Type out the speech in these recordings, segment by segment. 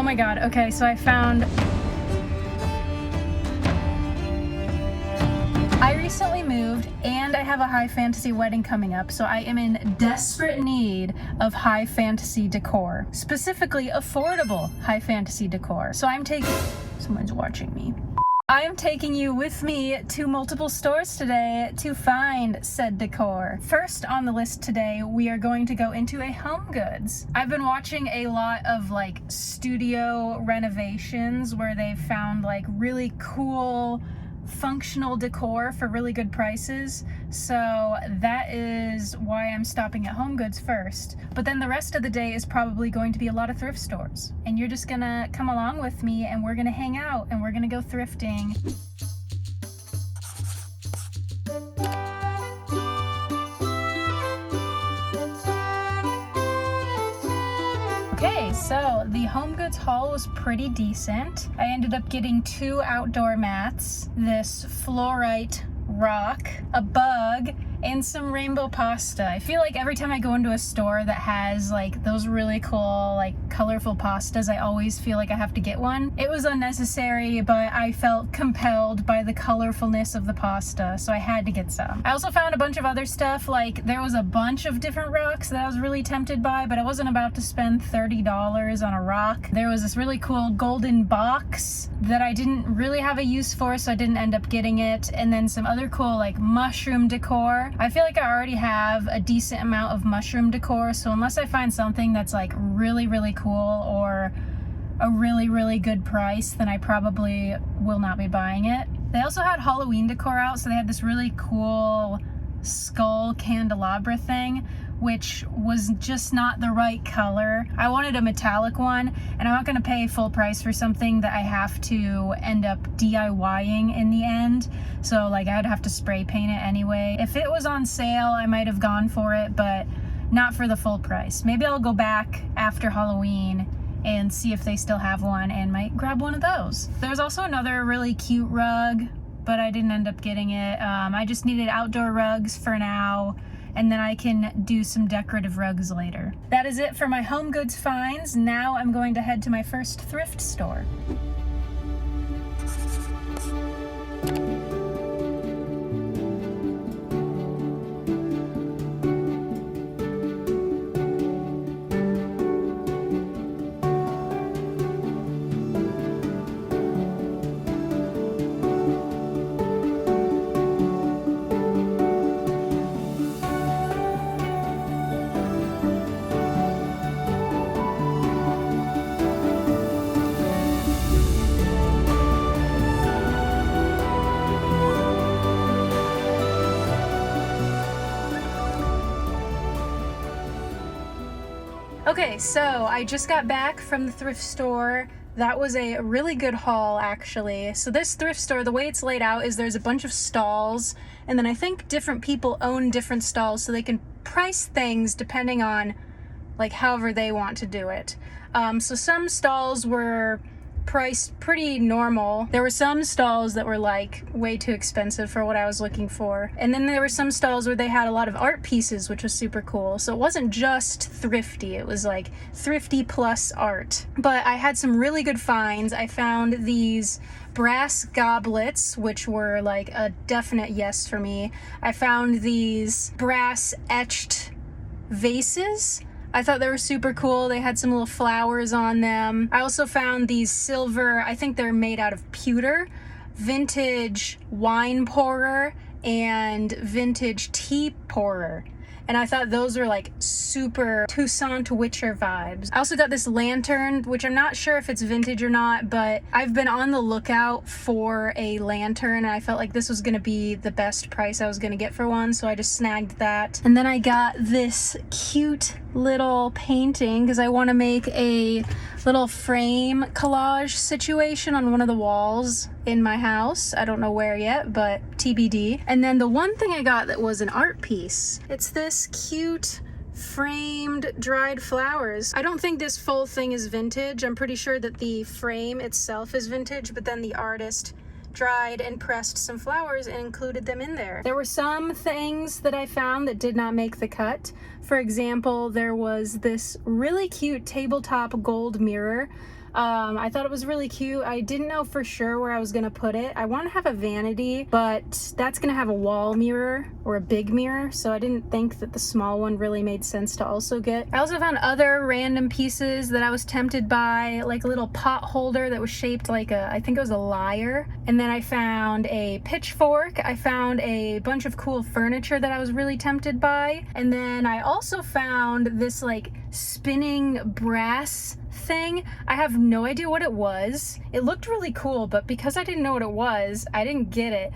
Oh my god, okay, so I recently moved and I have a high fantasy wedding coming up, so I am in desperate need of high fantasy decor. Specifically, affordable high fantasy decor. So someone's watching me. I am taking you with me to multiple stores today to find said decor. First on the list today, we are going to go into a HomeGoods. I've been watching a lot of like studio renovations where they've found like really cool functional decor for really good prices, so that is why I'm stopping at HomeGoods first. But then the rest of the day is probably going to be a lot of thrift stores, and you're just gonna come along with me and we're gonna hang out and we're gonna go thrifting. Okay, so the HomeGoods haul was pretty decent. I ended up getting 2 outdoor mats, this fluorite rock, a bug, and some rainbow pasta. I feel like every time I go into a store that has like those really cool like colorful pastas, I always feel like I have to get one. It was unnecessary, but I felt compelled by the colorfulness of the pasta, so I had to get some. I also found a bunch of other stuff, like there was a bunch of different rocks that I was really tempted by, but I wasn't about to spend $30 on a rock. There was this really cool golden box that I didn't really have a use for, so I didn't end up getting it, and then some other cool like mushroom decor. I feel like I already have a decent amount of mushroom decor, so unless I find something that's like really, really cool or a really, really good price, then I probably will not be buying it. They also had Halloween decor out, so they had this really cool skull candelabra thing, which was just not the right color. I wanted a metallic one, and I'm not gonna pay full price for something that I have to end up DIYing in the end. So like I'd have to spray paint it anyway. If it was on sale, I might have gone for it, but not for the full price. Maybe I'll go back after Halloween and see if they still have one and might grab one of those. There's also another really cute rug, but I didn't end up getting it. I just needed outdoor rugs for now, and then I can do some decorative rugs later. That is it for my HomeGoods finds. Now I'm going to head to my first thrift store. Okay, so I just got back from the thrift store. That was a really good haul, actually. So this thrift store, the way it's laid out is there's a bunch of stalls, and then I think different people own different stalls, so they can price things depending on like however they want to do it. So some stalls were priced pretty normal. There were some stalls that were like way too expensive for what I was looking for. And then there were some stalls where they had a lot of art pieces, which was super cool. So it wasn't just thrifty, it was like thrifty plus art. But I had some really good finds. I found these brass goblets, which were like a definite yes for me. I found these brass etched vases. I thought they were super cool. They had some little flowers on them. I also found these silver, I think they're made out of pewter, vintage wine pourer and vintage tea pourer. And I thought those were like super Toussaint Witcher vibes. I also got this lantern, which I'm not sure if it's vintage or not, but I've been on the lookout for a lantern, and I felt like this was gonna be the best price I was gonna get for one, so I just snagged that. And then I got this cute little painting because I want to make a little frame collage situation on one of the walls in my house. I don't know where yet, but TBD. And then the one thing I got that was an art piece, it's this cute framed dried flowers. I don't think this full thing is vintage. I'm pretty sure that the frame itself is vintage, but then the artist dried and pressed some flowers and included them in there. There were some things that I found that did not make the cut. For example, there was this really cute tabletop gold mirror. I thought it was really cute. I didn't know for sure where I was gonna put it. I want to have a vanity, but that's gonna have a wall mirror or a big mirror, so I didn't think that the small one really made sense to also get. I also found other random pieces that I was tempted by, like a little pot holder that was shaped like I think it was a lyre. And then I found a pitchfork. I found a bunch of cool furniture that I was really tempted by. And then I also found this like spinning brass thing. I have no idea what it was. It looked really cool, but because I didn't know what it was, I didn't get it.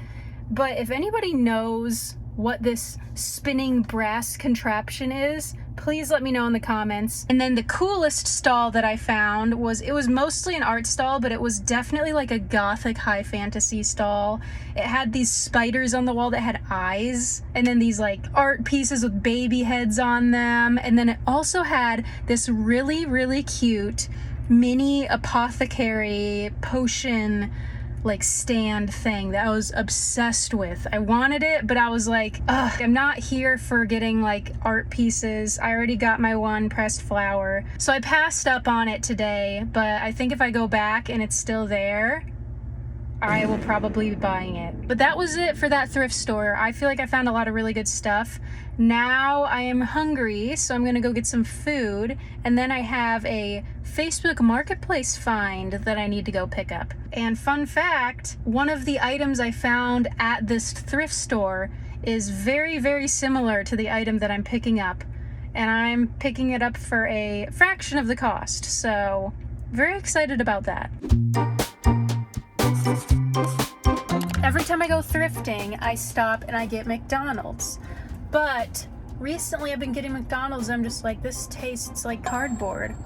But if anybody knows what this spinning brass contraption is, please let me know in the comments. And then the coolest stall that I found was, it was mostly an art stall, but it was definitely like a gothic high fantasy stall. It had these spiders on the wall that had eyes, and then these like art pieces with baby heads on them. And then it also had this really, really cute mini apothecary potion like stand thing that I was obsessed with. I wanted it, but I was like, ugh, I'm not here for getting like art pieces. I already got my one pressed flower. So I passed up on it today, but I think if I go back and it's still there, I will probably be buying it. But that was it for that thrift store. I feel like I found a lot of really good stuff. Now I am hungry, so I'm gonna go get some food, and then I have a Facebook Marketplace find that I need to go pick up. And fun fact, one of the items I found at this thrift store is very, very similar to the item that I'm picking up. And I'm picking it up for a fraction of the cost, so very excited about that. Every time I go thrifting, I stop and I get McDonald's. But recently I've been getting McDonald's and I'm just like, this tastes like cardboard.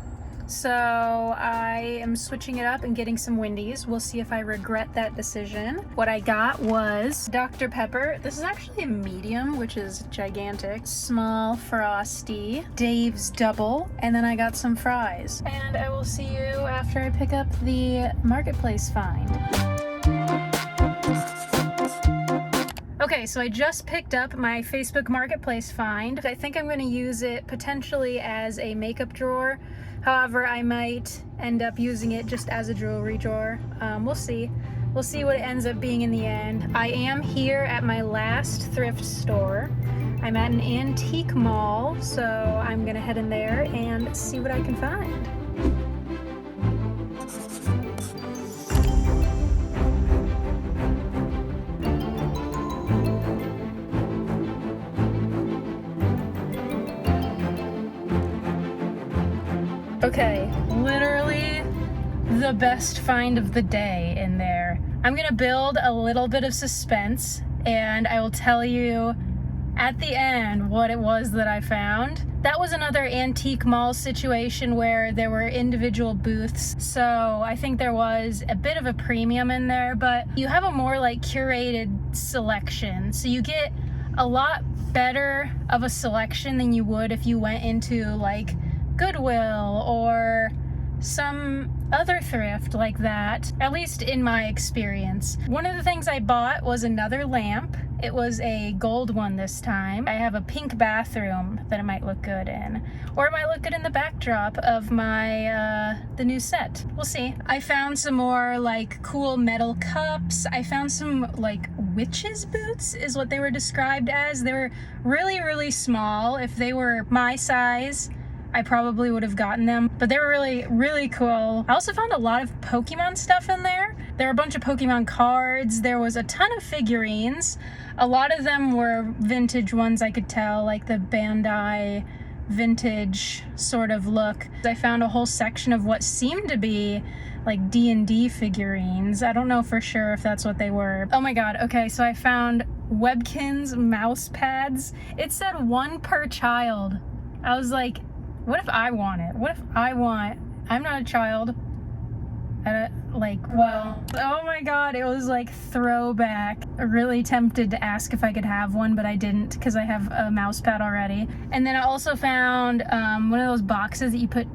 So I am switching it up and getting some Wendy's. We'll see if I regret that decision. What I got was Dr. Pepper. This is actually a medium, which is gigantic. Small Frosty, Dave's Double, and then I got some fries. And I will see you after I pick up the Marketplace find. Okay, so I just picked up my Facebook Marketplace find. I think I'm going to use it potentially as a makeup drawer. However, I might end up using it just as a jewelry drawer. We'll see. We'll see what it ends up being in the end. I am here at my last thrift store. I'm at an antique mall, so I'm going to head in there and see what I can find. Okay, literally the best find of the day in there. I'm gonna build a little bit of suspense and I will tell you at the end what it was that I found. That was another antique mall situation where there were individual booths, so I think there was a bit of a premium in there, but you have a more like curated selection, so you get a lot better of a selection than you would if you went into like Goodwill or some other thrift like that, at least in my experience. One of the things I bought was another lamp. It was a gold one this time. I have a pink bathroom that it might look good in, or it might look good in the backdrop of my the new set. We'll see. I found some more like cool metal cups. I found some like witches boots is what they were described as. They were really, really small. If they were my size, I probably would have gotten them, but they were really, really cool. I also found a lot of Pokemon stuff in there. There were a bunch of Pokemon cards. There was a ton of figurines. A lot of them were vintage ones, I could tell, like the Bandai vintage sort of look. I found a whole section of what seemed to be like D&D figurines. I don't know for sure if that's what they were. Oh my god, okay, so I found Webkinz mouse pads. It said 1 per child. I was like, what if I want it? What if I'm not a child. Well, oh my god, it was like throwback. Really tempted to ask if I could have one, but I didn't because I have a mouse pad already. And then I also found one of those boxes that you put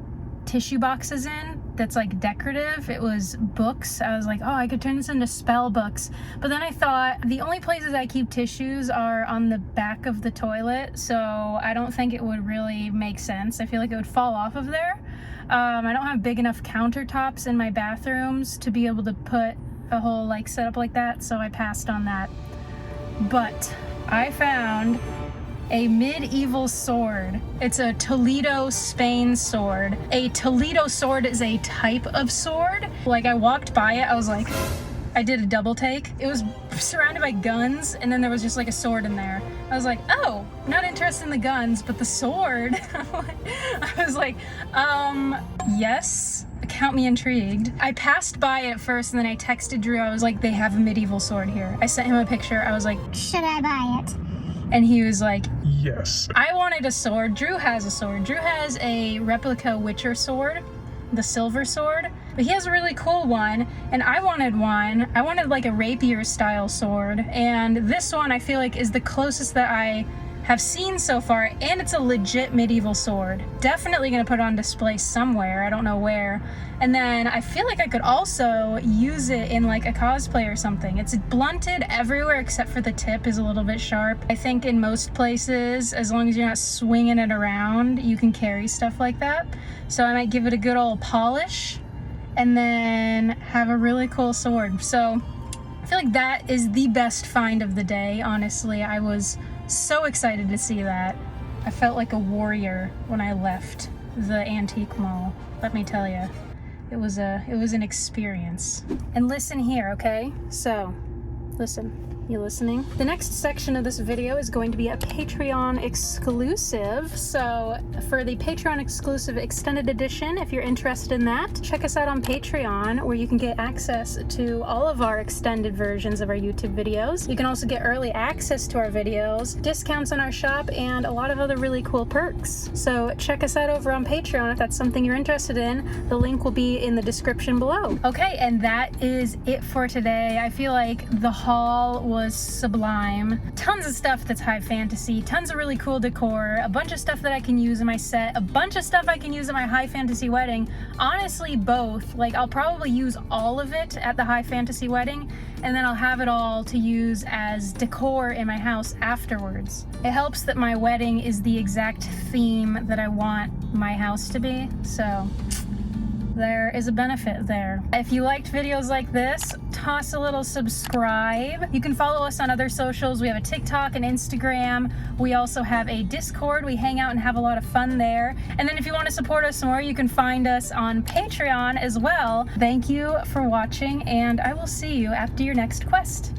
tissue boxes in that's like decorative. It was books. I was like, oh, I could turn this into spell books. But then I thought the only places I keep tissues are on the back of the toilet, so I don't think it would really make sense. I feel like it would fall off of there. I don't have big enough countertops in my bathrooms to be able to put a whole like setup like that, so I passed on that. But I found a medieval sword. It's a Toledo, Spain sword. A Toledo sword is a type of sword. Like, I walked by it, I was like, I did a double take. It was surrounded by guns, and then there was just like a sword in there. I was like, oh, not interested in the guns, but the sword. I was like, yes, count me intrigued. I passed by it first, and then I texted Drew. I was like, they have a medieval sword here. I sent him a picture. I was like, should I buy it? And he was like, yes. I wanted a sword. Drew has a sword. Drew has a replica Witcher sword, the silver sword, but he has a really cool one, and I wanted one. I wanted like a rapier style sword, and this one I feel like is the closest that I have seen so far, and it's a legit medieval sword. Definitely gonna put it on display somewhere, I don't know where. And then I feel like I could also use it in like a cosplay or something. It's blunted everywhere except for the tip is a little bit sharp. I think in most places, as long as you're not swinging it around, you can carry stuff like that. So I might give it a good old polish and then have a really cool sword. So I feel like that is the best find of the day, honestly. I was so excited to see that. I felt like a warrior when I left the antique mall, let me tell you. It was an experience. And listen here, okay? So, listen. You listening? The next section of this video is going to be a Patreon exclusive. So for the Patreon exclusive extended edition, if you're interested in that, check us out on Patreon, where you can get access to all of our extended versions of our YouTube videos. You can also get early access to our videos, discounts on our shop, and a lot of other really cool perks. So check us out over on Patreon if that's something you're interested in. The link will be in the description below. Okay, and that is it for today. I feel like the haul was sublime. Tons of stuff that's high fantasy, tons of really cool decor, a bunch of stuff that I can use in my set, a bunch of stuff I can use at my high fantasy wedding. Honestly, both. Like, I'll probably use all of it at the high fantasy wedding, and then I'll have it all to use as decor in my house afterwards. It helps that my wedding is the exact theme that I want my house to be, so there is a benefit there. If you liked videos like this, toss a little subscribe. You can follow us on other socials. We have a TikTok and Instagram. We also have a Discord. We hang out and have a lot of fun there. And then if you want to support us more, you can find us on Patreon as well. Thank you for watching, and I will see you after your next quest.